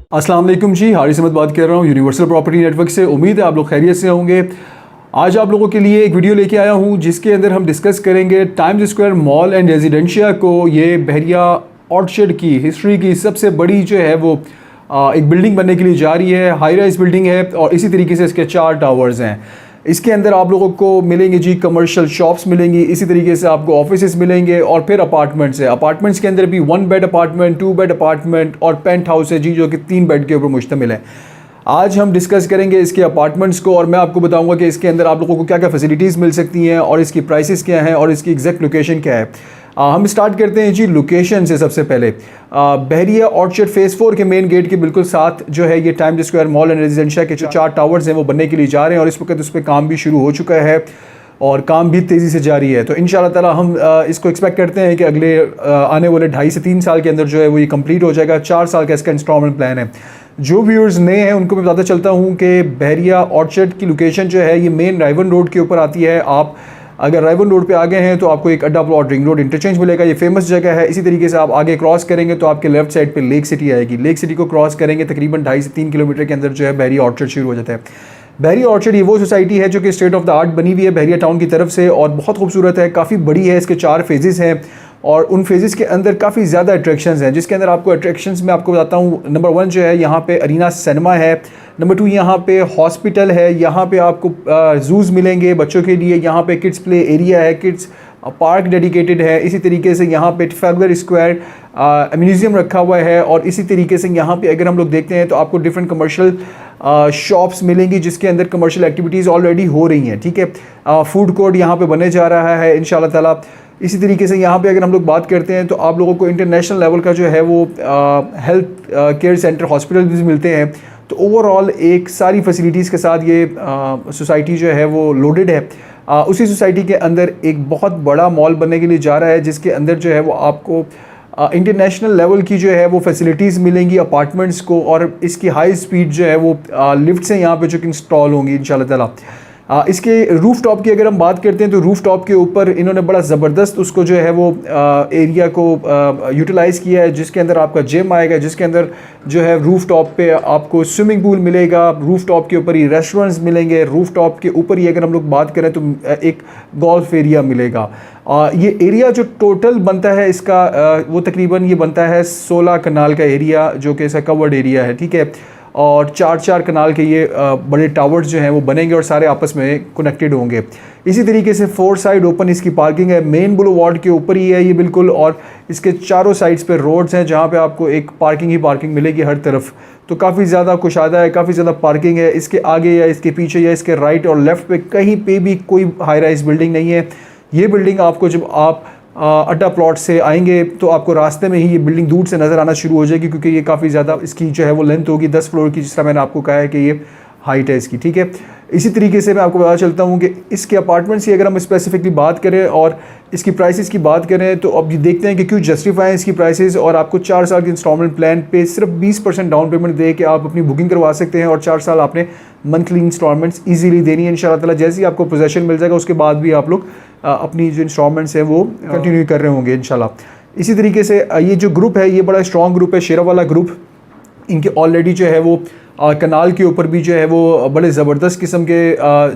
अस्सलाम वालेकुम जी, हारिस अहमद बात कर रहा हूँ यूनिवर्सल प्रॉपर्टी नेटवर्क से। उम्मीद है आप लोग खैरियत से होंगे। आज आप लोगों के लिए एक वीडियो लेके आया हूँ जिसके अंदर हम डिस्कस करेंगे times square mall and residencia को। ये बहरिया ऑर्चर्ड की हिस्ट्री की सबसे बड़ी जो है वो एक बिल्डिंग बनने के लिए जा रही है। हाई राइज बिल्डिंग है और इसी तरीके से इसके 4 टावर्स हैं। इसके अंदर आप लोगों को मिलेंगे जी कमर्शियल शॉप्स मिलेंगी, इसी तरीके से आपको ऑफिसेस मिलेंगे और फिर अपार्टमेंट्स है। अपार्टमेंट्स के अंदर भी 1 बेड अपार्टमेंट, 2 बेड अपार्टमेंट और पेंट हाउस है जी, जो कि 3 बेड के ऊपर मुश्तमिल है। आज हम डिस्कस करेंगे इसके अपार्टमेंट्स को और मैं आपको बताऊंगा कि इसके अंदर आप लोगों को क्या क्या फैसिलिटीज़ मिल सकती हैं और इसकी प्राइसेस क्या हैं और इसकी एग्जैक्ट लोकेशन क्या है। हम स्टार्ट करते हैं जी लोकेशन से। सबसे पहले बहरिया ऑर्चर्ड फेज़ 4 के मेन गेट के बिल्कुल साथ जो है ये times square mall and residencia के जो 4 टावर्स हैं वो बनने के लिए जा रहे हैं और इस वक्त उस पर काम भी शुरू हो चुका है और काम भी तेज़ी से जारी है। तो इंशाल्लाह ताला हम इसको एक्सपेक्ट करते हैं कि अगले आने वाले 2.5 से 3 साल के अंदर जो है वो ये कंप्लीट हो जाएगा। 4 साल का इसका इंस्टॉलमेंट प्लान है। जो व्यूअर्स नए हैं उनको मैं बताता चलता हूँ कि बहरिया ऑर्चर्ड की लोकेशन जो है ये मेन रायवन रोड के ऊपर आती है। आप अगर रायवन रोड पे आ गए हैं तो आपको एक अड्डा प्लॉट रिंग रोड इंटरचेंज मिलेगा, ये फेमस जगह है। इसी तरीके से आप आगे क्रॉस करेंगे तो आपके लेफ्ट साइड पे लेक सिटी आएगी। लेक सिटी को क्रॉस करेंगे तकरीबन 2.5 से 3 किलोमीटर के अंदर जो है बहरिया ऑर्चर्ड शुरू हो जाता है। बहरिया ऑर्चर्ड ये वो सोसाइटी है जो कि स्टेट ऑफ द आर्ट बनी हुई है बहरिया टाउन की तरफ से और बहुत खूबसूरत है, काफ़ी बड़ी है। इसके 4 फेजेस हैं और उन फेजेस के अंदर काफ़ी ज़्यादा अट्रैक्शंस हैं, जिसके अंदर आपको अट्रैक्शंस में आपको बताता हूँ। नंबर 1 जो है यहाँ पे अरीना सिनेमा है। नंबर 2 यहाँ पे हॉस्पिटल है। यहाँ पे आपको जूज़ मिलेंगे बच्चों के लिए। यहाँ पे किड्स प्ले एरिया है, किड्स पार्क डेडिकेटेड है। इसी तरीके से यहाँ पे ट्रैफलगर स्क्वायर म्यूज़ियम रखा हुआ है और इसी तरीके से यहाँ पे अगर हम लोग देखते हैं तो आपको डिफरेंट कमर्शियल शॉप्स मिलेंगी जिसके अंदर कमर्शियल एक्टिविटीज़ ऑलरेडी हो रही हैं। ठीक है, फूड कोर्ट यहाँ पे बने जा रहा है इंशाल्लाह ताला। इसी तरीके से यहाँ पे अगर हम लोग बात करते हैं तो आप लोगों को इंटरनेशनल लेवल का जो है वो हेल्थ केयर सेंटर हॉस्पिटल भी मिलते हैं। तो ओवरऑल एक सारी फैसिलिटीज़ के साथ ये सोसाइटी जो है वो लोडेड है। उसी सोसाइटी के अंदर एक बहुत बड़ा मॉल बनने के लिए जा रहा है जिसके अंदर जो है वो आपको इंटरनेशनल लेवल की जो है वो फैसिलिटीज़ मिलेंगी अपार्टमेंट्स को और इसकी हाई स्पीड जो है वो लिफ्ट से यहाँ पे जो कि इंस्टॉल होंगी इंशाल्लाह ताला। इसके रूफ़ टॉप की अगर हम बात करते हैं तो रूफ़ टॉप के ऊपर इन्होंने बड़ा ज़बरदस्त उसको जो है वो एरिया को यूटिलाइज़ किया है, जिसके अंदर आपका जिम आएगा, जिसके अंदर जो है रूफ़ टॉप पे आपको स्विमिंग पूल मिलेगा। रूफ़ टॉप के ऊपर ही रेस्टोरेंट्स मिलेंगे। रूफ़ टॉप के ऊपर ही अगर हम लोग बात करें तो एक गोल्फ एरिया मिलेगा। ये एरिया जो टोटल बनता है इसका वो तकरीबन ये बनता है 16 कनाल का एरिया, जो कि इसका कवर्ड एरिया है। ठीक है, और 4 कनाल के ये बड़े टावर्स जो हैं वो बनेंगे और सारे आपस में कनेक्टेड होंगे। इसी तरीके से 4 साइड ओपन इसकी पार्किंग है। मेन बुलवार्ड के ऊपर ही है ये बिल्कुल और इसके चारों साइड्स पे रोड्स हैं जहाँ पे आपको एक पार्किंग ही पार्किंग मिलेगी हर तरफ। तो काफ़ी ज़्यादा कुशादा है, काफ़ी ज़्यादा पार्किंग है। इसके आगे या इसके पीछे या इसके राइट और लेफ़्ट पे कहीं पे भी कोई हाई राइज बिल्डिंग नहीं है। ये बिल्डिंग आपको जब आप अड्डा प्लॉट से आएंगे तो आपको रास्ते में ही ये बिल्डिंग दूर से नज़र आना शुरू हो जाएगी, क्योंकि ये काफ़ी ज़्यादा इसकी जो है वो लेंथ होगी 10 फ्लोर की, जिस तरह मैंने आपको कहा है कि ये हाइट है इसकी। ठीक है, इसी तरीके से मैं आपको बता चलता हूँ कि इसके अपार्टमेंट्स की अगर हम स्पेसिफिकली बात करें और इसकी प्राइसेस की बात करें तो अब ये देखते हैं कि क्यों जस्टिफाई इसकी प्राइसेस। और आपको 4 साल के इंस्टॉलमेंट प्लान पे सिर्फ 20% डाउन पेमेंट दे के आप अपनी बुकिंग करवा सकते हैं और 4 साल आपने मंथली इंस्टॉलमेंट्स ईजीली देनी है इंशाल्लाह ताला। जैसे ही आपको पोजेसन मिल जाएगा उसके बाद भी आप लोग अपनी जो इंस्टॉलमेंट्स हैं वो कंटिन्यू कर रहे होंगे इंशाल्लाह। इसी तरीके से ये जो ग्रुप है ये बड़ा स्ट्रॉन्ग ग्रुप है, शेरा वाला ग्रुप। इनके ऑलरेडी जो है वो कनाल के ऊपर भी जो है वो बड़े ज़बरदस्त किस्म के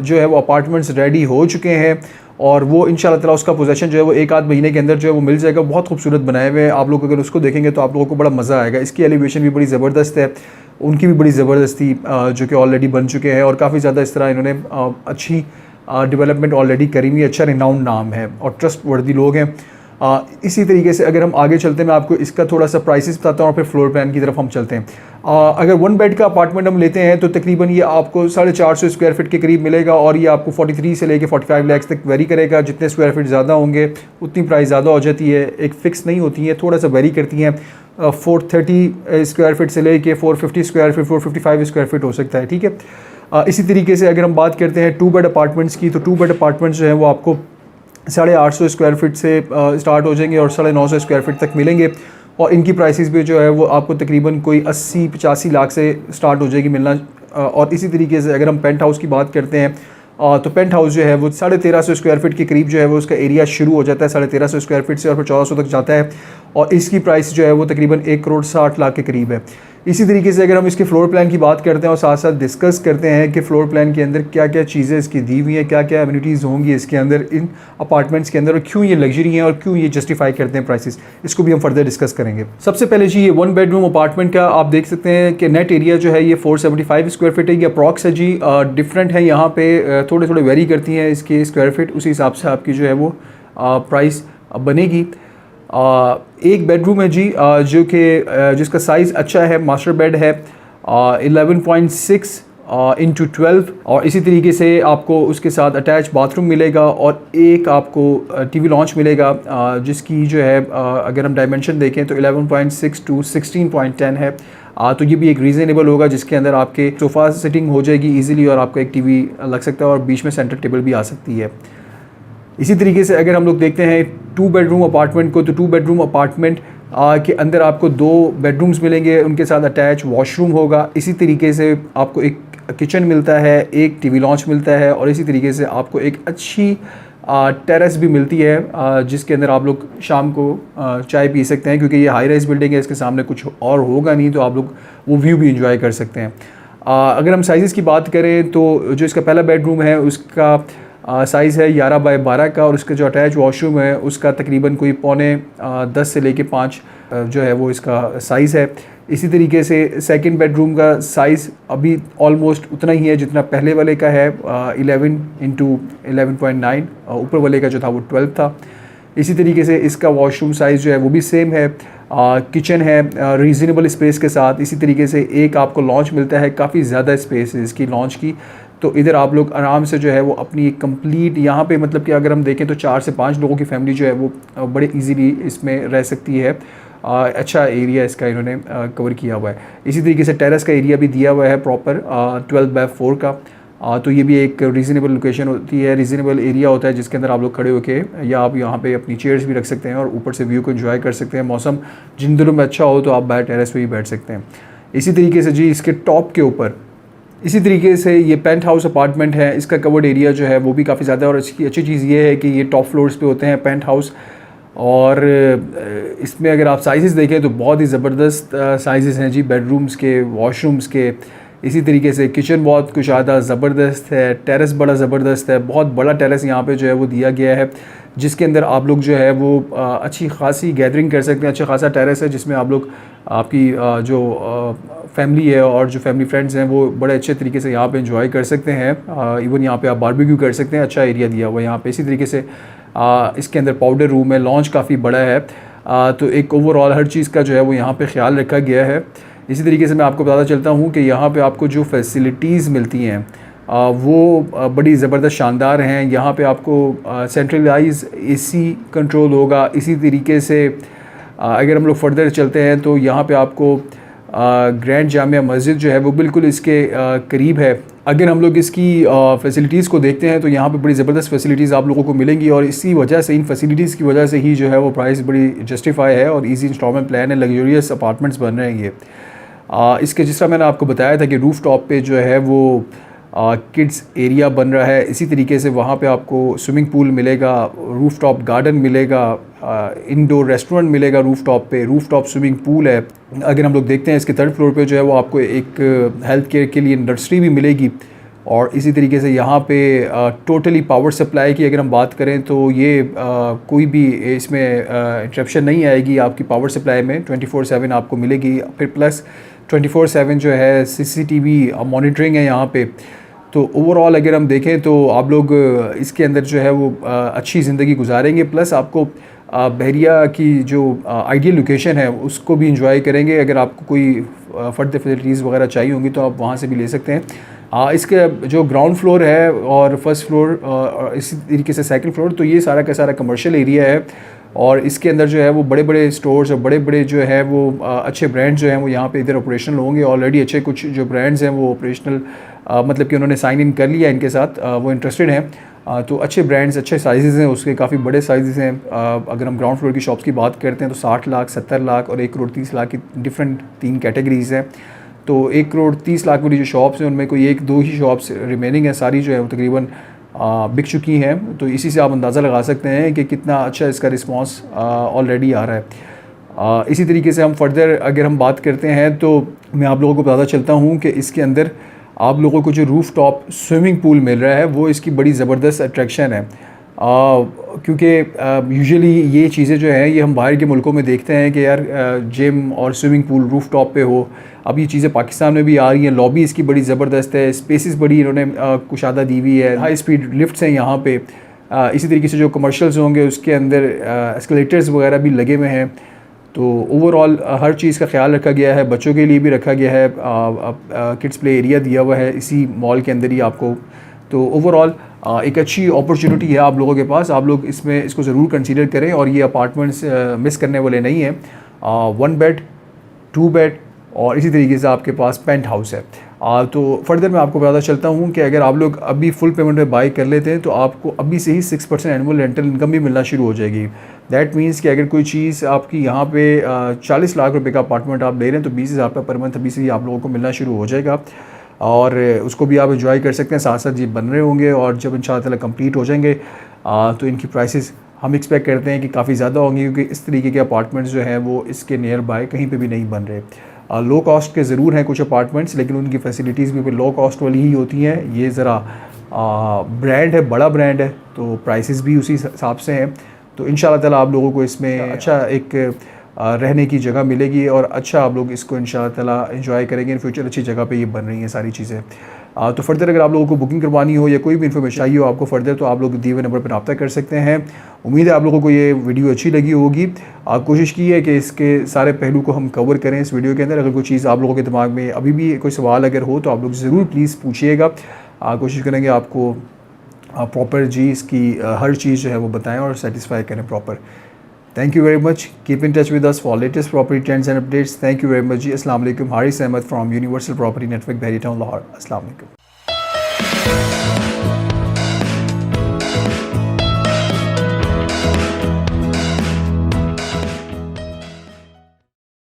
जो है वो अपार्टमेंट्स रेडी हो चुके हैं और वो इंशाल्लाह ताला उसका पोजेसन जो है वो 1 आध महीने के अंदर जो है वो मिल जाएगा। बहुत खूबसूरत बनाए हुए हैं, आप लोग अगर उसको देखेंगे तो आप लोगों को बड़ा मज़ा आएगा। इसकी एलिवेशन भी बड़ी ज़बरदस्त है, उनकी भी बड़ी ज़बरदस्ती जो कि ऑलरेडी बन चुके हैं और काफ़ी ज़्यादा इस तरह इन्होंने अच्छी डेवलपमेंट ऑलरेडी करी हुई, अच्छा रिनाउंड नाम है और ट्रस्ट वर्दी लोग हैं। इसी तरीके से अगर हम आगे चलते हैं मैं आपको इसका थोड़ा सा प्राइसेस बताता हूँ और फिर फ्लोर प्लान की तरफ हम चलते हैं। अगर 1 बेड का अपार्टमेंट हम लेते हैं तो तकरीबन ये आपको 450 स्क्वायर फीट के करीब मिलेगा और ये आपको 43 से लेके 45 लाख तक वेरी करेगा। जितने स्क्वायर फीट ज़्यादा होंगे उतनी प्राइस ज़्यादा हो जाती है, एक फ़िक्स नहीं होती है, थोड़ा सा वेरी करती हैं। 430 स्क्वायर फीट से लेके 450 स्क्वायर फीट 455 स्क्वायर फीट हो सकता है। ठीक है, इसी तरीके से अगर हम बात करते हैं 2 बेड अपार्टमेंट्स की तो 2 बेड अपार्टमेंट्स जो है वो आपको 850 स्क्वायर फीट से स्टार्ट हो जाएंगे और 950 स्क्वायर फीट तक मिलेंगे और इनकी प्राइसेस भी जो है वो आपको तकरीबन कोई 80-85 लाख से स्टार्ट हो जाएगी मिलना। और इसी तरीके से अगर हम पेंट हाउस की बात करते हैं तो पेंट हाउस जो है वो 1350 स्क्वायर फीट के करीब जो है वो उसका एरिया शुरू हो जाता है 1350 स्क्वायर फीट से, और फिर 1400 तक जाता है, और इसकी प्राइस जो है वो तकरीबन 1,60,00,000 के करीब है। इसी तरीके से अगर हम इसके फ्लोर प्लान की बात करते हैं और साथ साथ डिस्कस करते हैं कि फ्लोर प्लान के अंदर क्या क्या चीज़ें इसकी दी हुई हैं, क्या क्या एमिनिटीज़ होंगी इसके अंदर इन अपार्टमेंट्स के अंदर, और क्यों ये लग्जरी हैं और क्यों ये जस्टिफाई करते हैं प्राइसेस, इसको भी हम फर्दर डिस्कस करेंगे। सबसे पहले जी ये 1 बेडरूम अपार्टमेंट का आप देख सकते हैं कि नेट एरिया जो है ये 475 स्क्वायर फीट है, ये अप्रॉक्स है जी। डिफरेंट है यहाँ पे, थोड़े थोड़े वेरी करती हैं इसके स्क्वायर फीट, उसी हिसाब से आपकी जो है वो प्राइस बनेगी। एक बेडरूम है जी जो कि जिसका साइज़ अच्छा है, मास्टर बेड है 11.6 इंटू 12, और इसी तरीके से आपको उसके साथ अटैच बाथरूम मिलेगा और एक आपको टीवी लॉन्च मिलेगा जिसकी जो है अगर हम डायमेंशन देखें तो 11.6 टू 16.10 है। तो ये भी एक रीज़नेबल होगा जिसके अंदर आपके सोफ़ा सिटिंग हो जाएगी इजीली, और आपका एक टीवी लग सकता है और बीच में सेंटर टेबल भी आ सकती है। इसी तरीके से अगर हम लोग देखते हैं 2 बेडरूम अपार्टमेंट को, तो 2 बेडरूम अपार्टमेंट के अंदर आपको 2 बेडरूम्स मिलेंगे, उनके साथ अटैच वॉशरूम होगा। इसी तरीके से आपको एक किचन मिलता है, एक टीवी लॉन्च मिलता है, और इसी तरीके से आपको एक अच्छी टेरेस भी मिलती है जिसके अंदर आप लोग शाम को चाय पी सकते हैं, क्योंकि ये हाई राइज बिल्डिंग है, इसके सामने कुछ और होगा नहीं, तो आप लोग वो व्यू भी इंजॉय कर सकते हैं। अगर हम साइज़ की बात करें तो जो इसका पहला बेडरूम है उसका साइज़ है 11 बाय 12 का, और उसका जो अटैच वॉशरूम है उसका तकरीबन कोई 10 से लेके 5 जो है वो इसका साइज़ है। इसी तरीके से सेकंड बेडरूम का साइज़ अभी ऑलमोस्ट उतना ही है जितना पहले वाले का है, 11 इंटू 11.9, ऊपर वाले का जो था वो 12 था। इसी तरीके से इसका वॉशरूम साइज़ जो है वो भी सेम है। किचन है रीज़नेबल स्पेस के साथ। इसी तरीके से एक आपको लॉन्च मिलता है, काफ़ी ज़्यादा स्पेस है इसकी लॉन्च की, तो इधर आप लोग आराम से जो है वो अपनी एक कंप्लीट यहाँ पे मतलब कि अगर हम देखें तो 4 से 5 लोगों की फैमिली जो है वो बड़े इजीली इसमें रह सकती है। अच्छा एरिया इसका इन्होंने कवर किया हुआ है। इसी तरीके से टेरेस का एरिया भी दिया हुआ है प्रॉपर 12 बाय 4 का। तो ये भी एक रीज़नेबल लोकेशन होती है, रीज़नेबल एरिया होता है जिसके अंदर आप लोग खड़े होके या आप यहाँ पे अपनी चेयर्स भी रख सकते हैं और ऊपर से व्यू को एंजॉय कर सकते हैं। मौसम जिन दिनों में अच्छा हो तो आप बाहर टेरेस पे ही बैठ सकते हैं। इसी तरीके से जी इसके टॉप के ऊपर इसी तरीके से ये पेंट हाउस अपार्टमेंट है, इसका कवर्ड एरिया जो है वो भी काफ़ी ज़्यादा है, और इसकी अच्छी चीज़ ये है कि ये टॉप फ्लोर्स पे होते हैं पेंट हाउस, और इसमें अगर आप साइज़ देखें तो बहुत ही ज़बरदस्त साइज़ हैं जी, बेडरूम्स के, वॉशरूम्स के। इसी तरीके से किचन बहुत कुछ ज़्यादा ज़बरदस्त है, टेरेस बड़ा ज़बरदस्त है, बहुत बड़ा टेरेस यहाँ पे जो है वो दिया गया है, जिसके अंदर आप लोग जो है वो अच्छी खासी गैदरिंग कर सकते हैं। अच्छा खासा टेरेस है जिसमें आप लोग आपकी जो फैमिली है और जो फैमिली फ्रेंड्स हैं वो बड़े अच्छे तरीके से यहाँ पे एंजॉय कर सकते हैं। इवन यहाँ पे आप बारबेक्यू कर सकते हैं, अच्छा एरिया दिया हुआ है यहाँ पे। इसी तरीके से इसके अंदर पाउडर रूम है, लॉन्च काफ़ी बड़ा है, तो एक ओवरऑल हर चीज़ का जो है वो यहाँ पे ख्याल रखा गया है। इसी तरीके से मैं आपको बताता चलता हूँ कि यहाँ पे आपको जो फैसिलिटीज़ मिलती हैं वो बड़ी ज़बरदस्त शानदार हैं। यहाँ पे आपको सेंट्रलाइज एसी कंट्रोल होगा। इसी तरीके से अगर हम लोग फर्दर चलते हैं तो यहाँ पे आपको ग्रैंड जामिया मस्जिद जो है वो बिल्कुल इसके करीब है। अगर हम लोग इसकी फैसिलिटीज़ को देखते हैं तो यहाँ पे बड़ी ज़बरदस्त फैसिलिटीज़ आप लोगों को मिलेंगी, और इसी वजह से, इन फैसिलिटीज़ की वजह से ही जो है वो प्राइस बड़ी जस्टिफाई है और इजी इंस्टॉलमेंट प्लान है, लग्जरियस अपार्टमेंट्स बन रहे हैं ये। इसके जिस तरह मैंने आपको बताया था कि रूफ़ टॉप पे जो है वो किड्स एरिया बन रहा है। इसी तरीके से वहाँ पे आपको स्विमिंग पूल मिलेगा, रूफ़ टॉप गार्डन मिलेगा, इंडोर रेस्टोरेंट मिलेगा रूफ़ टॉप पे, रूफ़ टॉप स्विमिंग पूल है। अगर हम लोग देखते हैं इसके 3rd फ्लोर पे जो है वो आपको एक हेल्थ केयर के लिए इंडस्ट्री भी मिलेगी, और इसी तरीके से यहाँ पे टोटली पावर सप्लाई की अगर हम बात करें तो ये कोई भी इसमें इंटरप्शन नहीं आएगी आपकी पावर सप्लाई में, 24/7 आपको मिलेगी। फिर प्लस 24/7 जो है CCTV मॉनिटरिंग है यहाँ पे। तो ओवरऑल अगर हम देखें तो आप लोग इसके अंदर जो है वो अच्छी ज़िंदगी गुजारेंगे, प्लस आपको बहरिया की जो आइडियल लोकेशन है उसको भी इंजॉय करेंगे। अगर आपको कोई फर्दर फैसिलिटीज़ वगैरह चाहिए होंगी तो आप वहाँ से भी ले सकते हैं। इसके जो ग्राउंड फ्लोर है और फर्स्ट फ्लोर और इसी तरीके से 2nd फ्लोर, तो ये सारा का सारा कमर्शियल एरिया है, और इसके अंदर जो है वो बड़े बड़े स्टोर्स और बड़े बड़े जो है वो अच्छे ब्रांड्स जो हैं वो यहाँ पे इधर ऑपरेशनल होंगे। ऑलरेडी अच्छे कुछ जो ब्रांड्स हैं वो ऑपरेशनल मतलब कि उन्होंने साइन इन कर लिया इनके साथ, वो इंटरेस्टेड हैं। तो अच्छे ब्रांड्स, अच्छे साइज़ हैं उसके, काफ़ी बड़े साइज़ हैं। अगर हम ग्राउंड फ्लोर की शॉप्स की बात करते हैं तो 60 लाख, 70 लाख और 1 करोड़ 30 लाख की डिफरेंट 3 कैटेगरीज़ हैं। तो 1,30,00,000 वाली जो शॉप्स हैं उनमें कोई 1-2 ही शॉप्स रिमेनिंग है, सारी जो है वो तकरीबन बिक चुकी हैं। तो इसी से आप अंदाज़ा लगा सकते हैं कि कितना अच्छा इसका रिस्पांस ऑलरेडी आ रहा है। इसी तरीके से हम फर्दर अगर हम बात करते हैं तो मैं आप लोगों को बताता चलता हूँ कि इसके अंदर आप लोगों को जो रूफ़ टॉप स्विमिंग पूल मिल रहा है वो इसकी बड़ी ज़बरदस्त अट्रैक्शन है। क्योंकि यूजुअली ये चीज़ें जो हैं ये हम बाहर के मुल्कों में देखते हैं कि यार जिम और स्विमिंग पूल रूफ़ टॉप पे हो। अब ये चीज़ें पाकिस्तान में भी आ रही हैं, लॉबी इसकी बड़ी ज़बरदस्त है, स्पेसेस बड़ी इन्होंने कुशादा दी हुई है, हाई स्पीड लिफ्ट्स हैं यहाँ पे। इसी तरीके से जो कमर्शियल्स होंगे उसके अंदर एस्केलेटर्स वगैरह भी लगे हुए हैं। तो ओवरऑल हर चीज़ का ख्याल रखा गया है, बच्चों के लिए भी रखा गया है, किड्स प्ले एरिया दिया हुआ है इसी मॉल के अंदर ही आपको। तो ओवरऑल एक अच्छी अपॉर्चुनिटी है आप लोगों के पास, आप लोग इसको ज़रूर कंसीडर करें। और ये अपार्टमेंट्स मिस करने वाले नहीं हैं। 1 बेड 2 बेड और इसी तरीके से आपके पास पेंट हाउस है। तो फर्दर मैं आपको बताता चलता हूँ कि अगर आप लोग अभी फुल पेमेंट में बाई कर लेते हैं तो आपको अभी से ही 6% एनुअल रेंटल इनकम भी मिलना शुरू हो जाएगी। दैट मीन्स कि अगर कोई चीज़ आपकी यहाँ पे 40 लाख रुपए का अपार्टमेंट आप ले रहे हैं तो 20,000 रुपये पर मंथ अभी से ही आप लोगों को मिलना शुरू हो जाएगा और उसको भी आप एंजॉय कर सकते हैं। साथ साथ ये बन रहे होंगे और जब इंशाअल्लाह ताला कंप्लीट हो जाएंगे तो इनकी प्राइसेस हम एक्सपेक्ट करते हैं कि काफ़ी ज़्यादा होंगी, क्योंकि इस तरीके के अपार्टमेंट्स जो हैं वो इसके नियर बाय कहीं पे भी नहीं बन रहे। लो कॉस्ट के ज़रूर हैं कुछ अपार्टमेंट्स, लेकिन उनकी फैसिलिटीज़ भी लो कॉस्ट वाली ही होती हैं। ये ज़रा ब्रांड है, बड़ा ब्रांड है, तो प्राइसेस भी उसी हिसाब से हैं। तो इंशाअल्लाह ताला आप लोगों को इसमें अच्छा एक रहने की जगह मिलेगी और अच्छा आप लोग इसको इंशाअल्लाह ताला एंजॉय करेंगे। इन फ्यूचर अच्छी जगह पे ये बन रही हैं सारी चीज़ें। तो फर्दर अगर आप लोगों को बुकिंग करवानी हो या कोई भी इन्फॉर्मेशन चाहिए हो आपको फर्दर, तो आप लोग दिए हुए नंबर पर रब्ता कर सकते हैं। उम्मीद है आप लोगों को ये वीडियो अच्छी लगी होगी। कोशिश की है कि इसके सारे पहलू को हम कवर करें इस वीडियो के अंदर। अगर कोई चीज़ आप लोगों के दिमाग में अभी भी कोई सवाल अगर हो तो आप लोग ज़रूर प्लीज़ पूछिएगा। कोशिश करेंगे आपको प्रॉपर जी इसकी हर चीज़ जो है वो बताएं और सेटिस्फाई करें proper. Thank you very much. Keep in touch with us for latest property trends and updates. Thank you very much. Ji, Assalamu alaikum. Haris Ahmed from Universal Property Network, Bahri Town, Lahore. Assalamu alaikum.